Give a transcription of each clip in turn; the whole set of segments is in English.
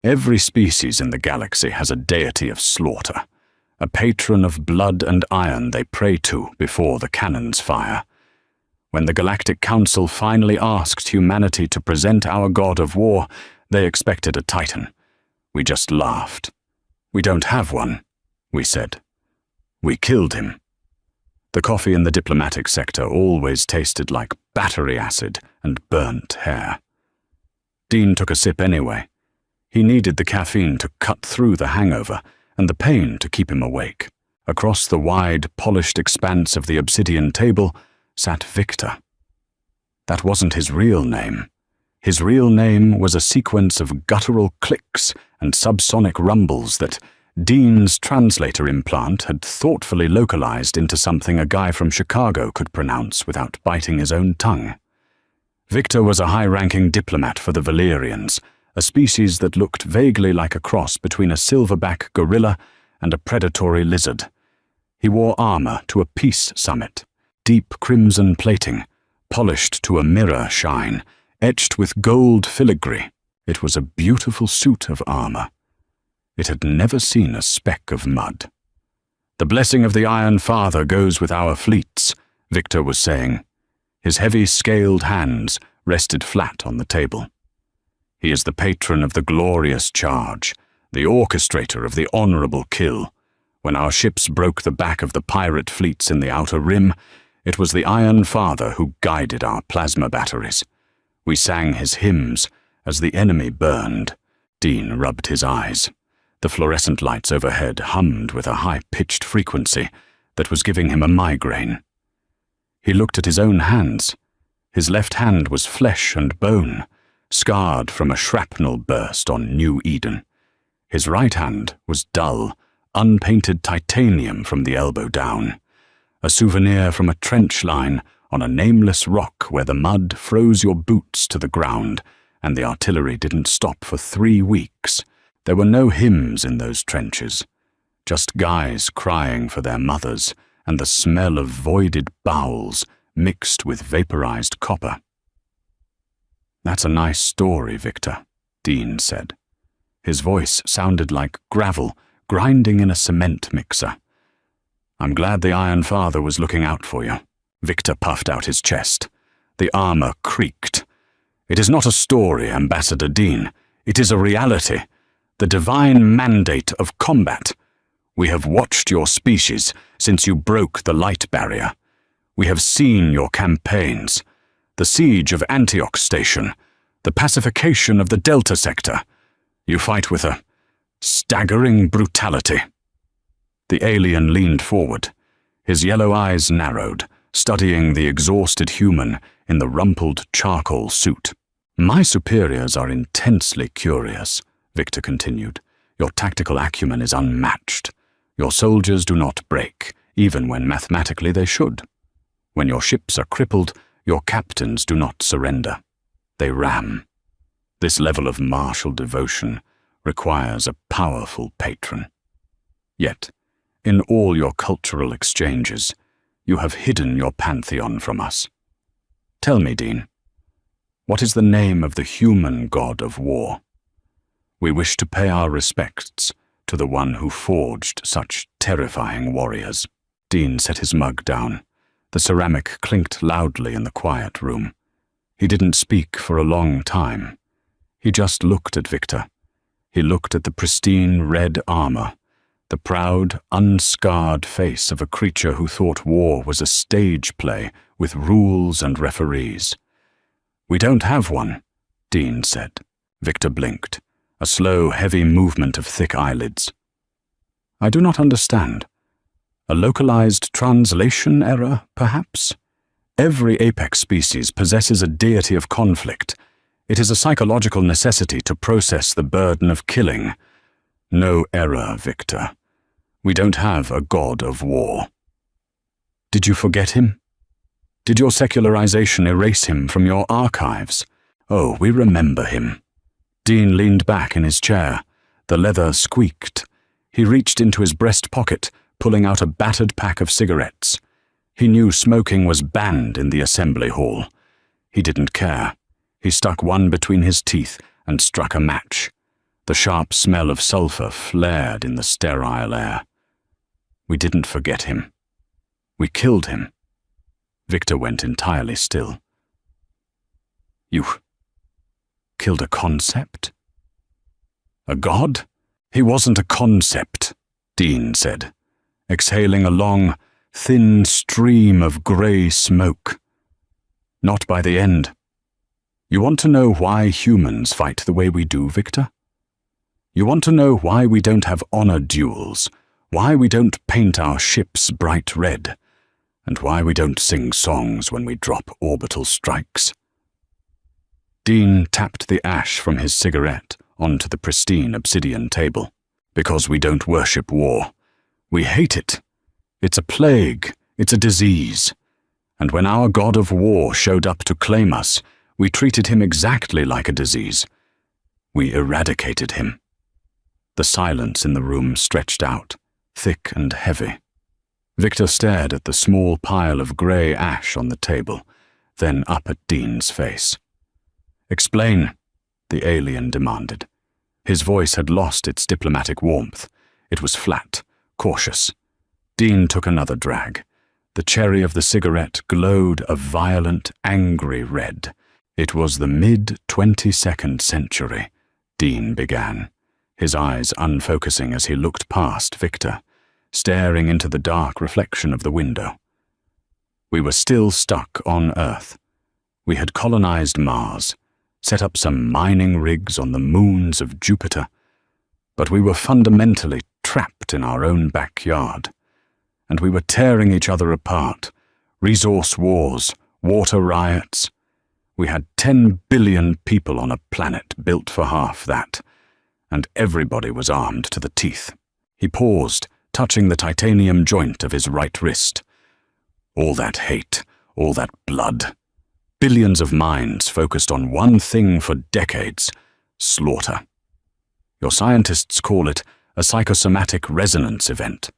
Every species in the galaxy has a deity of slaughter, a patron of blood and iron they pray to before the cannons fire. When the Galactic Council finally asked humanity to present our god of war, they expected a titan. We just laughed. We don't have one, we said. We killed him. The coffee in the diplomatic sector always tasted like battery acid and burnt hair. Dean took a sip anyway. He needed the caffeine to cut through the hangover and the pain to keep him awake. Across the wide, polished expanse of the obsidian table sat Victor. That wasn't his real name. His real name was a sequence of guttural clicks and subsonic rumbles that Dean's translator implant had thoughtfully localized into something a guy from Chicago could pronounce without biting his own tongue. Victor was a high-ranking diplomat for the Valerians, a species that looked vaguely like a cross between a silverback gorilla and a predatory lizard. He wore armor to a peace summit, deep crimson plating, polished to a mirror shine, etched with gold filigree. It was a beautiful suit of armor. It had never seen a speck of mud. "The blessing of the Iron Father goes with our fleets," Victor was saying. His heavy, scaled hands rested flat on the table. He is the patron of the glorious charge, the orchestrator of the honorable kill. When our ships broke the back of the pirate fleets in the Outer Rim, it was the Iron Father who guided our plasma batteries. We sang his hymns as the enemy burned. Dean rubbed his eyes. The fluorescent lights overhead hummed with a high-pitched frequency that was giving him a migraine. He looked at his own hands. His left hand was flesh and bone, scarred from a shrapnel burst on New Eden. His right hand was dull, unpainted titanium from the elbow down, a souvenir from a trench line on a nameless rock where the mud froze your boots to the ground and the artillery didn't stop for 3 weeks. There were no hymns in those trenches, just guys crying for their mothers and the smell of voided bowels mixed with vaporized copper. "That's a nice story, Victor," Dean said. His voice sounded like gravel grinding in a cement mixer. "I'm glad the Iron Father was looking out for you." Victor puffed out his chest. The armor creaked. "It is not a story, Ambassador Dean. It is a reality. The divine mandate of combat. We have watched your species since you broke the light barrier. We have seen your campaigns. The siege of Antioch Station, the pacification of the Delta Sector. You fight with a staggering brutality." The alien leaned forward. His yellow eyes narrowed, studying the exhausted human in the rumpled charcoal suit. "My superiors are intensely curious," Victor continued. "Your tactical acumen is unmatched. Your soldiers do not break, even when mathematically they should. When your ships are crippled, your captains do not surrender. They ram. This level of martial devotion requires a powerful patron. Yet, in all your cultural exchanges, you have hidden your pantheon from us. Tell me, Dean, what is the name of the human god of war? We wish to pay our respects to the one who forged such terrifying warriors." Dean set his mug down. The ceramic clinked loudly in the quiet room. He didn't speak for a long time. He just looked at Victor. He looked at the pristine red armor, the proud, unscarred face of a creature who thought war was a stage play with rules and referees. "We don't have one," Dean said. Victor blinked, a slow, heavy movement of thick eyelids. "I do not understand. A localized translation error, perhaps? Every apex species possesses a deity of conflict. It is a psychological necessity to process the burden of killing. No error, Victor. We don't have a god of war." "Did you forget him? Did your secularization erase him from your archives?" "Oh, we remember him." Dean leaned back in his chair. The leather squeaked. He reached into his breast pocket, pulling out a battered pack of cigarettes. He knew smoking was banned in the assembly hall. He didn't care. He stuck one between his teeth and struck a match. The sharp smell of sulfur flared in the sterile air. We didn't forget him. We killed him. Victor went entirely still. You killed a concept? A god? He wasn't a concept, Dean said, exhaling a long, thin stream of grey smoke. Not by the end. You want to know why humans fight the way we do, Victor? You want to know why we don't have honor duels, why we don't paint our ships bright red, and why we don't sing songs when we drop orbital strikes? Dean tapped the ash from his cigarette onto the pristine obsidian table. Because we don't worship war. We hate it. It's a plague. It's a disease. And when our god of war showed up to claim us, we treated him exactly like a disease. We eradicated him. The silence in the room stretched out, thick and heavy. Victor stared at the small pile of grey ash on the table, then up at Dean's face. "Explain," the alien demanded. His voice had lost its diplomatic warmth. It was flat, cautious. Dean took another drag. The cherry of the cigarette glowed a violent, angry red. "It was the mid-22nd century," Dean began, his eyes unfocusing as he looked past Victor, staring into the dark reflection of the window. We were still stuck on Earth. We had colonized Mars, set up some mining rigs on the moons of Jupiter, but we were fundamentally trapped in our own backyard, and we were tearing each other apart. Resource wars, water riots. We had 10 billion people on a planet built for half that, and everybody was armed to the teeth. He paused, touching the titanium joint of his right wrist. All that hate, all that blood. Billions of minds focused on one thing for decades: slaughter. Your scientists call it a psychosomatic resonance event.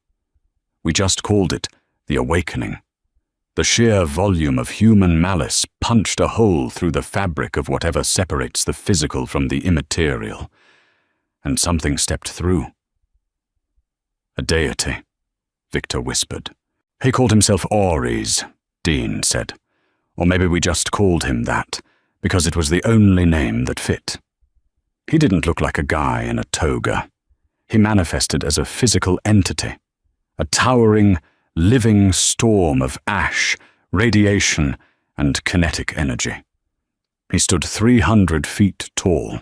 We just called it the awakening. The sheer volume of human malice punched a hole through the fabric of whatever separates the physical from the immaterial, and something stepped through. "A deity," Victor whispered. "He called himself Ares," Dean said. "Or maybe we just called him that, because it was the only name that fit. He didn't look like a guy in a toga. He manifested as a physical entity, a towering, living storm of ash, radiation, and kinetic energy. He stood 300 feet tall.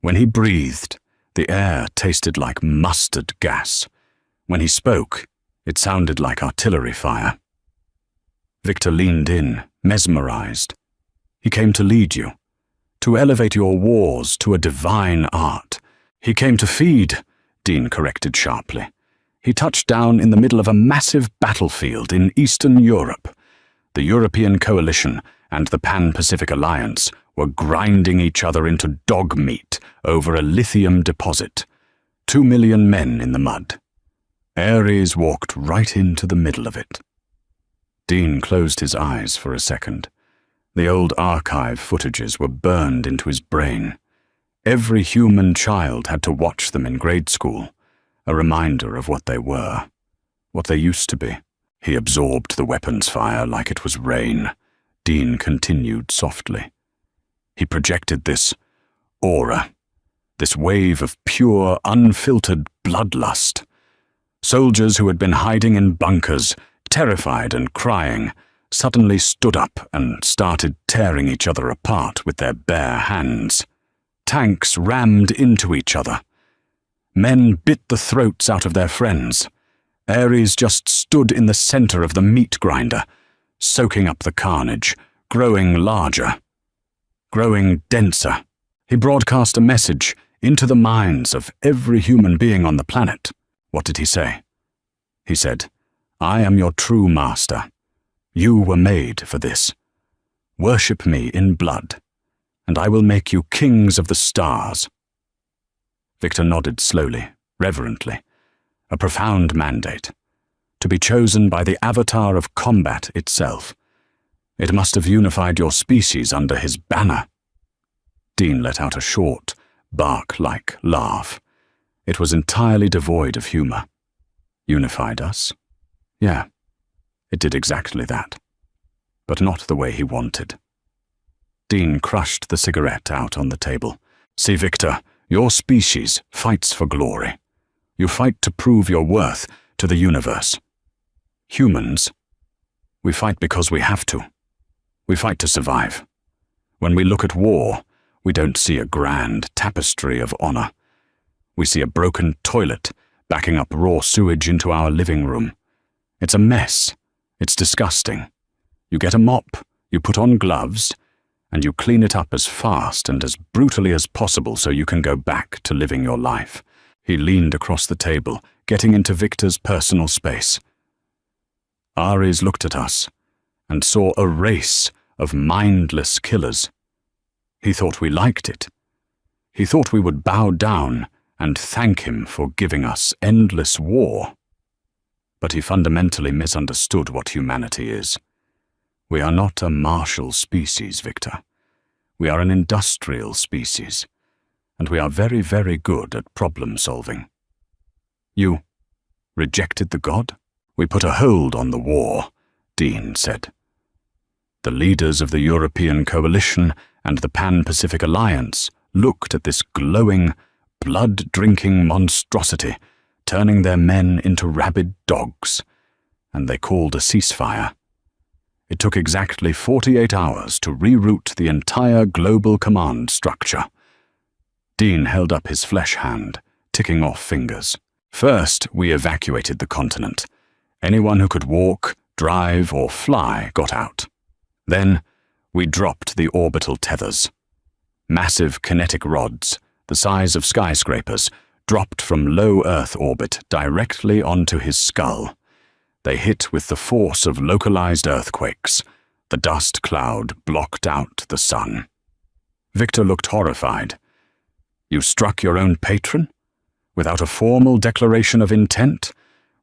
When he breathed, the air tasted like mustard gas. When he spoke, it sounded like artillery fire." Victor leaned in, mesmerized. "He came to lead you, to elevate your wars to a divine art. He came to feed," Dean corrected sharply. "He touched down in the middle of a massive battlefield in Eastern Europe. The European Coalition and the Pan-Pacific Alliance were grinding each other into dog meat over a lithium deposit. 2 million men in the mud. Ares walked right into the middle of it." Dean closed his eyes for a second. The old archive footages were burned into his brain. Every human child had to watch them in grade school, a reminder of what they were, what they used to be. He absorbed the weapons fire like it was rain, Dean continued softly. He projected this aura, this wave of pure, unfiltered bloodlust. Soldiers who had been hiding in bunkers, terrified and crying, suddenly stood up and started tearing each other apart with their bare hands. Tanks rammed into each other. Men bit the throats out of their friends. Ares just stood in the center of the meat grinder, soaking up the carnage, growing larger, growing denser. He broadcast a message into the minds of every human being on the planet. What did he say? He said, "I am your true master. You were made for this. Worship me in blood, and I will make you kings of the stars." Victor nodded slowly, reverently. A profound mandate, to be chosen by the avatar of combat itself. It must have unified your species under his banner. Dean let out a short, bark-like laugh. It was entirely devoid of humor. Unified us? Yeah, it did exactly that. But not the way he wanted. Dean crushed the cigarette out on the table. See, Victor, your species fights for glory. You fight to prove your worth to the universe. Humans, we fight because we have to. We fight to survive. When we look at war, we don't see a grand tapestry of honor. We see a broken toilet backing up raw sewage into our living room. It's a mess. It's disgusting. You get a mop, you put on gloves, and you clean it up as fast and as brutally as possible so you can go back to living your life. He leaned across the table, getting into Victor's personal space. Ares looked at us and saw a race of mindless killers. He thought we liked it. He thought we would bow down and thank him for giving us endless war. But he fundamentally misunderstood what humanity is. We are not a martial species, Victor. We are an industrial species, and we are very, very good at problem solving. You rejected the god? We put a hold on the war, Dean said. The leaders of the European Coalition and the Pan-Pacific Alliance looked at this glowing, blood-drinking monstrosity, turning their men into rabid dogs, and they called a ceasefire. It took exactly 48 hours to reroute the entire global command structure. Dean held up his flesh hand, ticking off fingers. First, we evacuated the continent. Anyone who could walk, drive, or fly got out. Then, we dropped the orbital tethers. Massive kinetic rods, the size of skyscrapers, dropped from low Earth orbit directly onto his skull. They hit with the force of localized earthquakes. The dust cloud blocked out the sun. Victor looked horrified. You struck your own patron? Without a formal declaration of intent?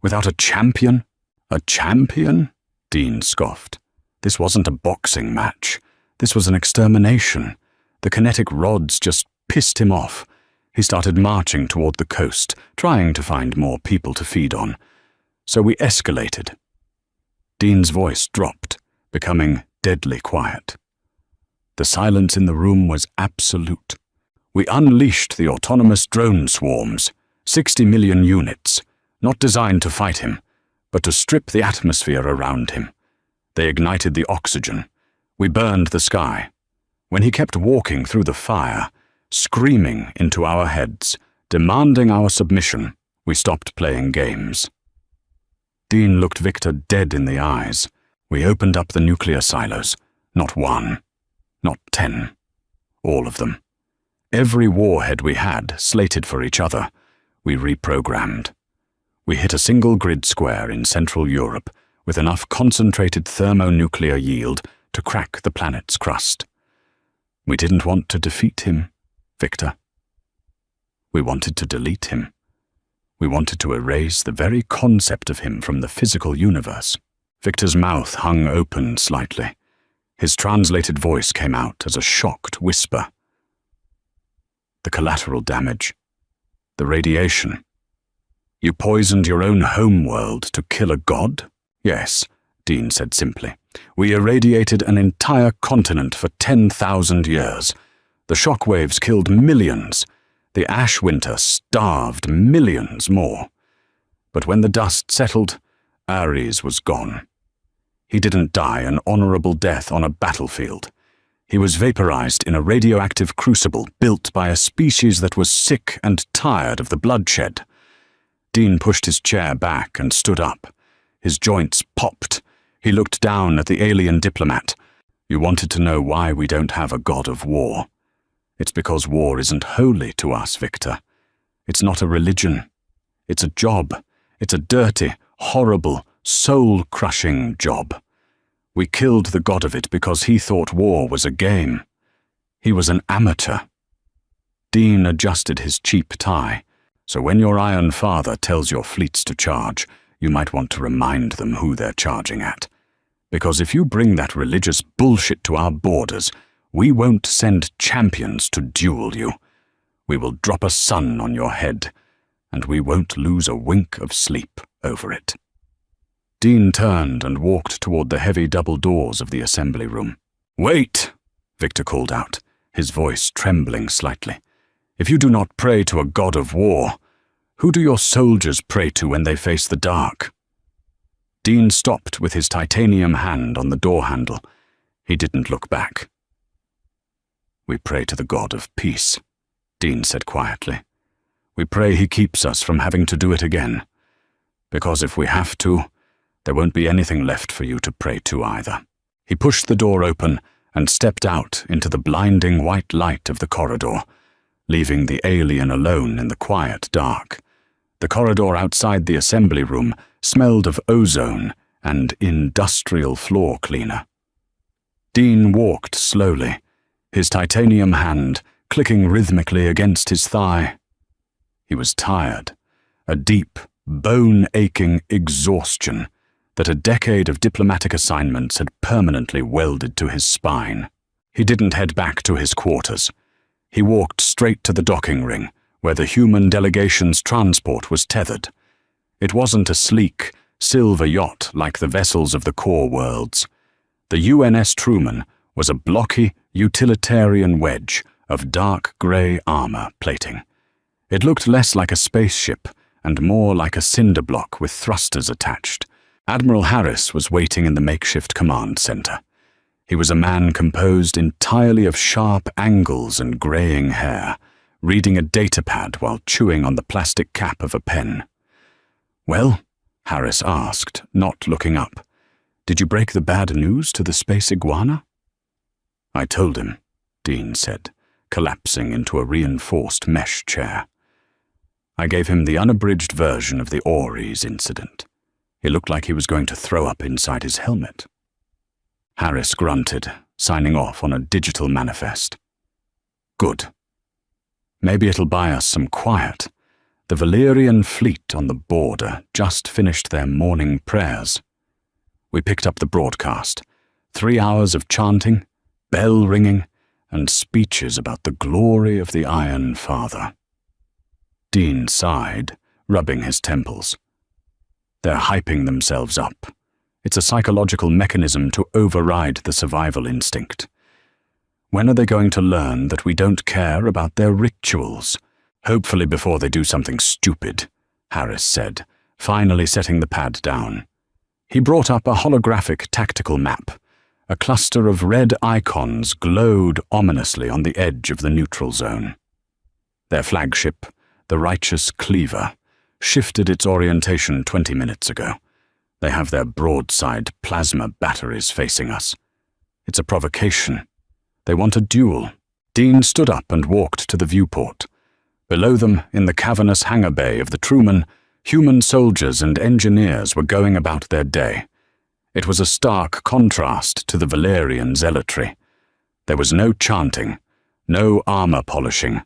Without a champion? A champion? Dean scoffed. This wasn't a boxing match. This was an extermination. The kinetic rods just pissed him off. He started marching toward the coast, trying to find more people to feed on. So we escalated. Dean's voice dropped, becoming deadly quiet. The silence in the room was absolute. We unleashed the autonomous drone swarms, 60 million units, not designed to fight him, but to strip the atmosphere around him. They ignited the oxygen. We burned the sky. When he kept walking through the fire, screaming into our heads, demanding our submission, we stopped playing games. Dean looked Victor dead in the eyes. We opened up the nuclear silos. Not one, not 10. All of them. Every warhead we had, slated for each other, we reprogrammed. We hit a single grid square in Central Europe with enough concentrated thermonuclear yield to crack the planet's crust. We didn't want to defeat him, Victor. We wanted to delete him. We wanted to erase the very concept of him from the physical universe. Victor's mouth hung open slightly. His translated voice came out as a shocked whisper. The collateral damage. The radiation. You poisoned your own homeworld to kill a god? Yes, Dean said simply. We irradiated an entire continent for 10,000 years. The shockwaves killed millions. The ash winter starved millions more. But when the dust settled, Ares was gone. He didn't die an honorable death on a battlefield. He was vaporized in a radioactive crucible built by a species that was sick and tired of the bloodshed. Dean pushed his chair back and stood up. His joints popped. He looked down at the alien diplomat. You wanted to know why we don't have a god of war. It's because war isn't holy to us, Victor. It's not a religion. It's a job. It's a dirty, horrible, soul-crushing job. We killed the god of it because he thought war was a game. He was an amateur. Dean adjusted his cheap tie. So when your Iron Father tells your fleets to charge, you might want to remind them who they're charging at. Because if you bring that religious bullshit to our borders, we won't send champions to duel you. We will drop a sun on your head, and we won't lose a wink of sleep over it." Dean turned and walked toward the heavy double doors of the assembly room. "Wait!" Victor called out, his voice trembling slightly. "If you do not pray to a god of war, who do your soldiers pray to when they face the dark?" Dean stopped with his titanium hand on the door handle. He didn't look back. "We pray to the god of peace," Dean said quietly. "We pray he keeps us from having to do it again. Because if we have to, there won't be anything left for you to pray to either." He pushed the door open and stepped out into the blinding white light of the corridor, leaving the alien alone in the quiet dark. The corridor outside the assembly room smelled of ozone and industrial floor cleaner. Dean walked slowly, his titanium hand clicking rhythmically against his thigh. He was tired, a deep, bone-aching exhaustion that a decade of diplomatic assignments had permanently welded to his spine. He didn't head back to his quarters. He walked straight to the docking ring, where the human delegation's transport was tethered. It wasn't a sleek, silver yacht like the vessels of the core worlds. The UNS Truman was a blocky, utilitarian wedge of dark grey armor plating. It looked less like a spaceship and more like a cinder block with thrusters attached. Admiral Harris was waiting in the makeshift command center. He was a man composed entirely of sharp angles and graying hair, reading a datapad while chewing on the plastic cap of a pen. "Well?" Harris asked, not looking up. "Did you break the bad news to the space iguana?" "I told him," Dean said, collapsing into a reinforced mesh chair. "I gave him the unabridged version of the Ories incident. He looked like he was going to throw up inside his helmet." Harris grunted, signing off on a digital manifest. "Good. Maybe it'll buy us some quiet. The Valerian fleet on the border just finished their morning prayers." We picked up the broadcast. 3 hours of chanting, bell ringing, and speeches about the glory of the Iron Father. Dean sighed, rubbing his temples. "They're hyping themselves up. It's a psychological mechanism to override the survival instinct. When are they going to learn that we don't care about their rituals? Hopefully before they do something stupid," Harris said, finally setting the pad down. He brought up a holographic tactical map. A cluster of red icons glowed ominously on the edge of the neutral zone. Their flagship, the Righteous Cleaver, shifted its orientation 20 minutes ago. They have their broadside plasma batteries facing us. It's a provocation. They want a duel. Dean stood up and walked to the viewport. Below them, in the cavernous hangar bay of the Truman, human soldiers and engineers were going about their day. It was a stark contrast to the Valerian zealotry. There was no chanting, no armor polishing,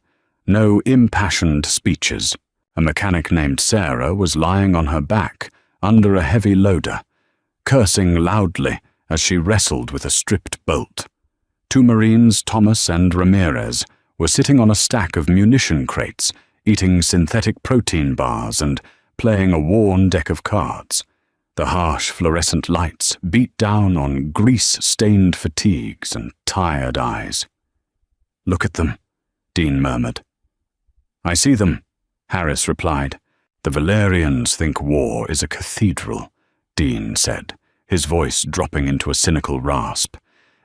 no impassioned speeches. A mechanic named Sarah was lying on her back under a heavy loader, cursing loudly as she wrestled with a stripped bolt. 2 Marines, Thomas and Ramirez, were sitting on a stack of munition crates, eating synthetic protein bars and playing a worn deck of cards. The harsh fluorescent lights beat down on grease-stained fatigues and tired eyes. "Look at them," Dean murmured. "I see them," Harris replied. "The Valerians think war is a cathedral," Dean said, his voice dropping into a cynical rasp.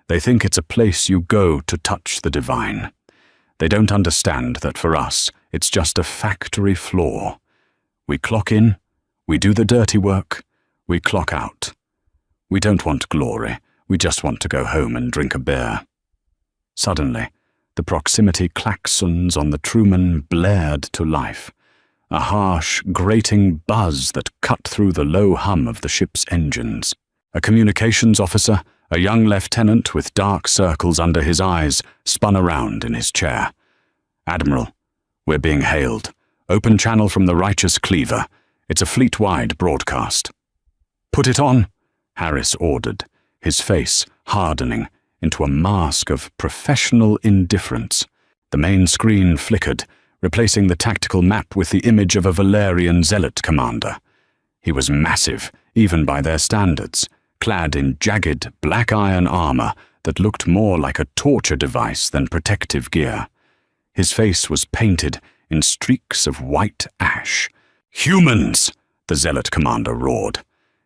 "They think it's a place you go to touch the divine. They don't understand that for us, it's just a factory floor. We clock in, we do the dirty work, we clock out. We don't want glory, we just want to go home and drink a beer." Suddenly, the proximity klaxons on the Truman blared to life, a harsh, grating buzz that cut through the low hum of the ship's engines. A communications officer, a young lieutenant with dark circles under his eyes, spun around in his chair. "Admiral, we're being hailed. Open channel from the Righteous Cleaver. It's a fleet-wide broadcast." "Put it on," Harris ordered, his face hardening into a mask of professional indifference. The main screen flickered, replacing the tactical map with the image of a Valerian zealot commander. He was massive, even by their standards, clad in jagged, black iron armor that looked more like a torture device than protective gear. His face was painted in streaks of white ash. "Humans!" the zealot commander roared.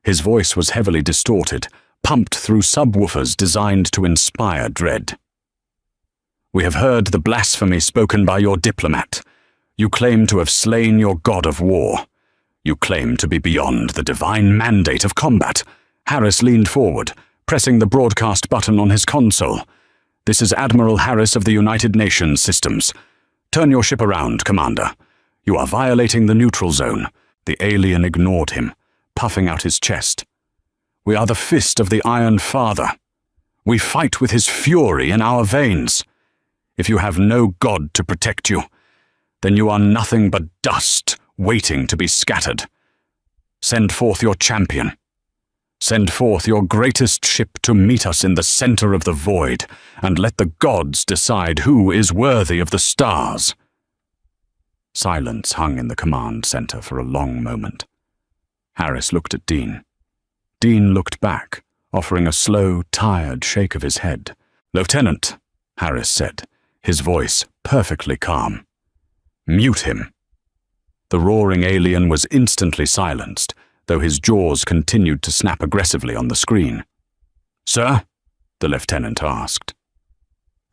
His voice was heavily distorted, pumped through subwoofers designed to inspire dread. "We have heard the blasphemy spoken by your diplomat. You claim to have slain your god of war. You claim to be beyond the divine mandate of combat." Harris leaned forward, pressing the broadcast button on his console. "This is Admiral Harris of the United Nations Systems. Turn your ship around, Commander. You are violating the neutral zone." The alien ignored him, puffing out his chest. "We are the fist of the Iron Father. We fight with his fury in our veins. If you have no god to protect you, then you are nothing but dust waiting to be scattered. Send forth your champion. Send forth your greatest ship to meet us in the center of the void, and let the gods decide who is worthy of the stars." Silence hung in the command center for a long moment. Harris looked at Dean. Dean looked back, offering a slow, tired shake of his head. "Lieutenant," Harris said, his voice perfectly calm. "Mute him." The roaring alien was instantly silenced, though his jaws continued to snap aggressively on the screen. "Sir?" the lieutenant asked.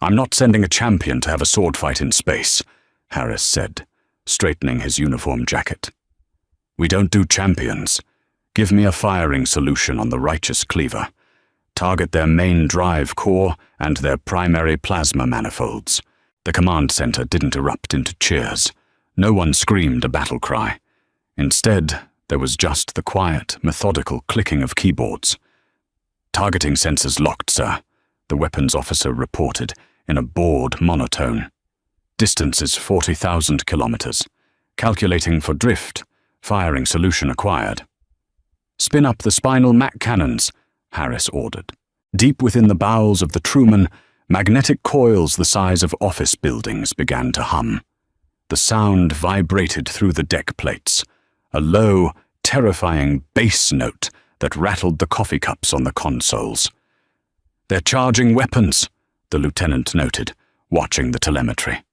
"I'm not sending a champion to have a sword fight in space," Harris said, straightening his uniform jacket. "We don't do champions. Give me a firing solution on the righteous cleaver. Target their main drive core and their primary plasma manifolds." The command center didn't erupt into cheers. No one screamed a battle cry. Instead, there was just the quiet, methodical clicking of keyboards. "Targeting sensors locked, sir," the weapons officer reported in a bored monotone. "Distance is 40,000 kilometers. Calculating for drift. Firing solution acquired." "Spin up the spinal Mac cannons," Harris ordered. Deep within the bowels of the Truman, magnetic coils the size of office buildings began to hum. The sound vibrated through the deck plates, a low, terrifying bass note that rattled the coffee cups on the consoles. "They're charging weapons," the lieutenant noted, watching the telemetry.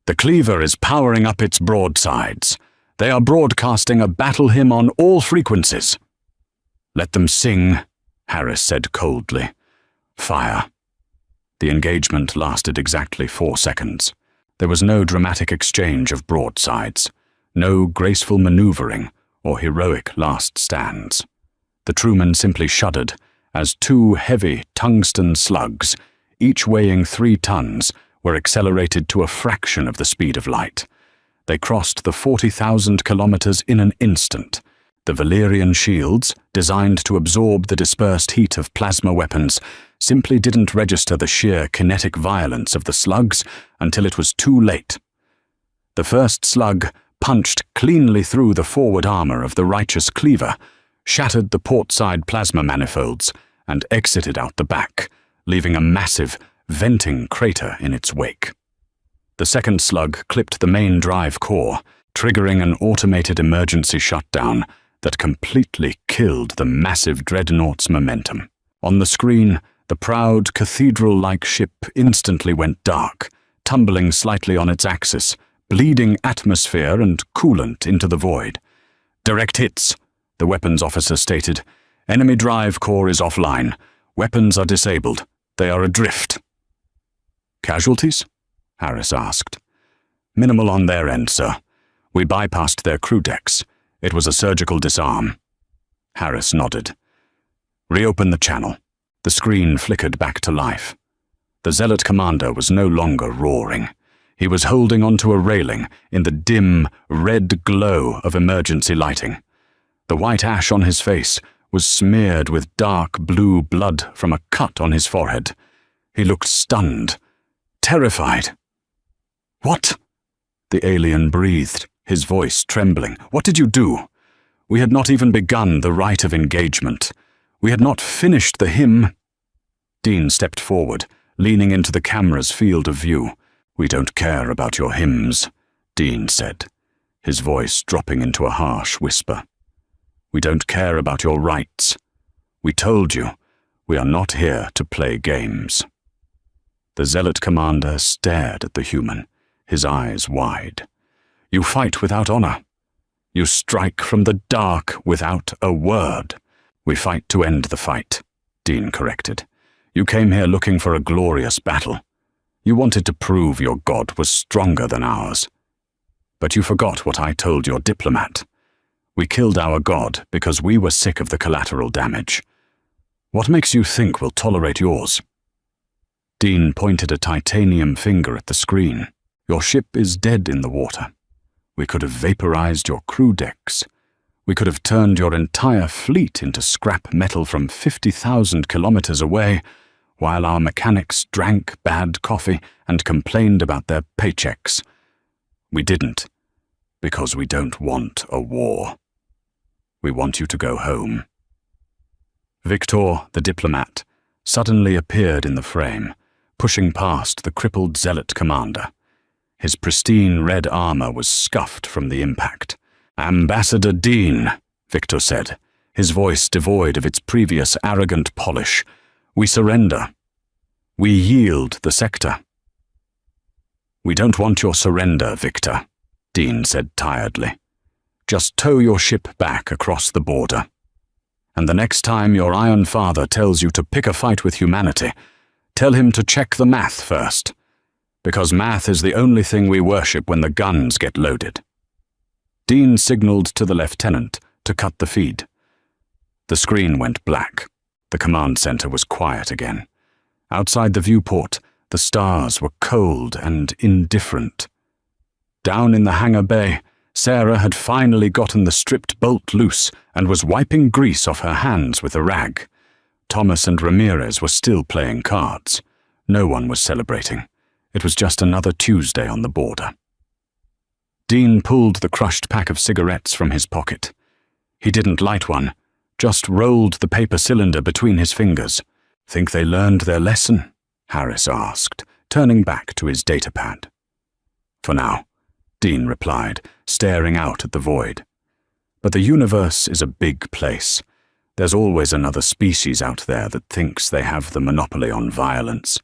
"The cleaver is powering up its broadsides. They are broadcasting a battle hymn on all frequencies." "Let them sing," Harris said coldly. "Fire." The engagement lasted exactly 4 seconds. There was no dramatic exchange of broadsides, no graceful maneuvering or heroic last stands. The Truman simply shuddered as 2 heavy tungsten slugs, each weighing 3 tons, were accelerated to a fraction of the speed of light. They crossed the 40,000 kilometers in an instant. The Valerian shields, designed to absorb the dispersed heat of plasma weapons, simply didn't register the sheer kinetic violence of the slugs until it was too late. The first slug punched cleanly through the forward armor of the righteous cleaver, shattered the portside plasma manifolds, and exited out the back, leaving a massive, venting crater in its wake. The second slug clipped the main drive core, triggering an automated emergency shutdown that completely killed the massive dreadnought's momentum. On the screen, the proud cathedral-like ship instantly went dark, tumbling slightly on its axis, bleeding atmosphere and coolant into the void. "Direct hits," the weapons officer stated. "Enemy drive core is offline. Weapons are disabled. They are adrift." "Casualties?" Harris asked. "Minimal on their end, sir. We bypassed their crew decks. It was a surgical disarm." Harris nodded. "Reopen the channel." The screen flickered back to life. The zealot commander was no longer roaring. He was holding onto a railing in the dim, red glow of emergency lighting. The white ash on his face was smeared with dark blue blood from a cut on his forehead. He looked stunned, terrified. "What?" the alien breathed, his voice trembling. "What did you do? We had not even begun the rite of engagement. We had not finished the hymn." Dean stepped forward, leaning into the camera's field of view. "We don't care about your hymns," Dean said, his voice dropping into a harsh whisper. "We don't care about your rights. We told you, we are not here to play games." The zealot commander stared at the human, his eyes wide. "You fight without honor. You strike from the dark without a word." "We fight to end the fight," Dean corrected. "You came here looking for a glorious battle. You wanted to prove your god was stronger than ours. But you forgot what I told your diplomat. We killed our god because we were sick of the collateral damage. What makes you think we'll tolerate yours?" Dean pointed a titanium finger at the screen. "Your ship is dead in the water. We could have vaporized your crew decks. We could have turned your entire fleet into scrap metal from 50,000 kilometers away, while our mechanics drank bad coffee and complained about their paychecks. We didn't, because we don't want a war. We want you to go home." Victor, the diplomat, suddenly appeared in the frame, pushing past the crippled zealot commander. His pristine red armor was scuffed from the impact. "Ambassador Dean," Victor said, his voice devoid of its previous arrogant polish, "we surrender. We yield the sector." "We don't want your surrender, Victor," Dean said tiredly. "Just tow your ship back across the border. And the next time your Iron Father tells you to pick a fight with humanity, tell him to check the math first, because math is the only thing we worship when the guns get loaded." Dean signaled to the lieutenant to cut the feed. The screen went black. The command center was quiet again. Outside the viewport, the stars were cold and indifferent. Down in the hangar bay, Sarah had finally gotten the stripped bolt loose and was wiping grease off her hands with a rag. Thomas and Ramirez were still playing cards. No one was celebrating. It was just another Tuesday on the border. Dean pulled the crushed pack of cigarettes from his pocket. He didn't light one, just rolled the paper cylinder between his fingers. "Think they learned their lesson?" Harris asked, turning back to his datapad. "For now," Dean replied, staring out at the void. "But the universe is a big place. There's always another species out there that thinks they have the monopoly on violence.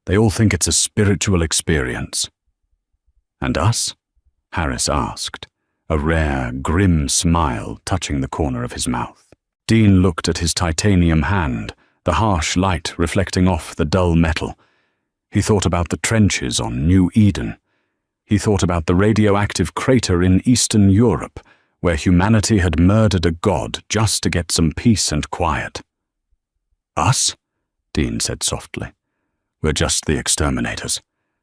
They all think it's a spiritual experience." "And us?" Harris asked, a rare, grim smile touching the corner of his mouth. Dean looked at his titanium hand, the harsh light reflecting off the dull metal. He thought about the trenches on New Eden. He thought about the radioactive crater in Eastern Europe, where humanity had murdered a god just to get some peace and quiet. "Us?" Dean said softly. "We're just the exterminators,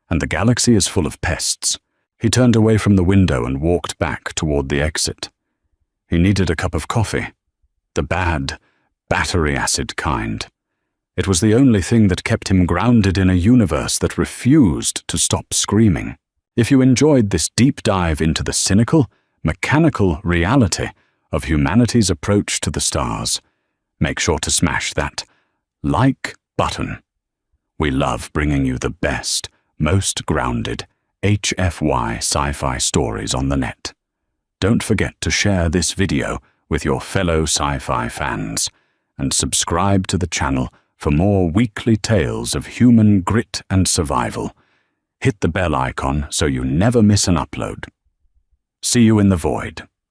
and the galaxy is full of pests." He turned away from the window and walked back toward the exit. He needed a cup of coffee, the bad, battery acid kind. It was the only thing that kept him grounded in a universe that refused to stop screaming. If you enjoyed this deep dive into the cynical, mechanical reality of humanity's approach to the stars, make sure to smash that like button. We love bringing you the best, most grounded HFY sci-fi stories on the net. Don't forget to share this video with your fellow sci-fi fans and subscribe to the channel for more weekly tales of human grit and survival. Hit the bell icon so you never miss an upload. See you in the void.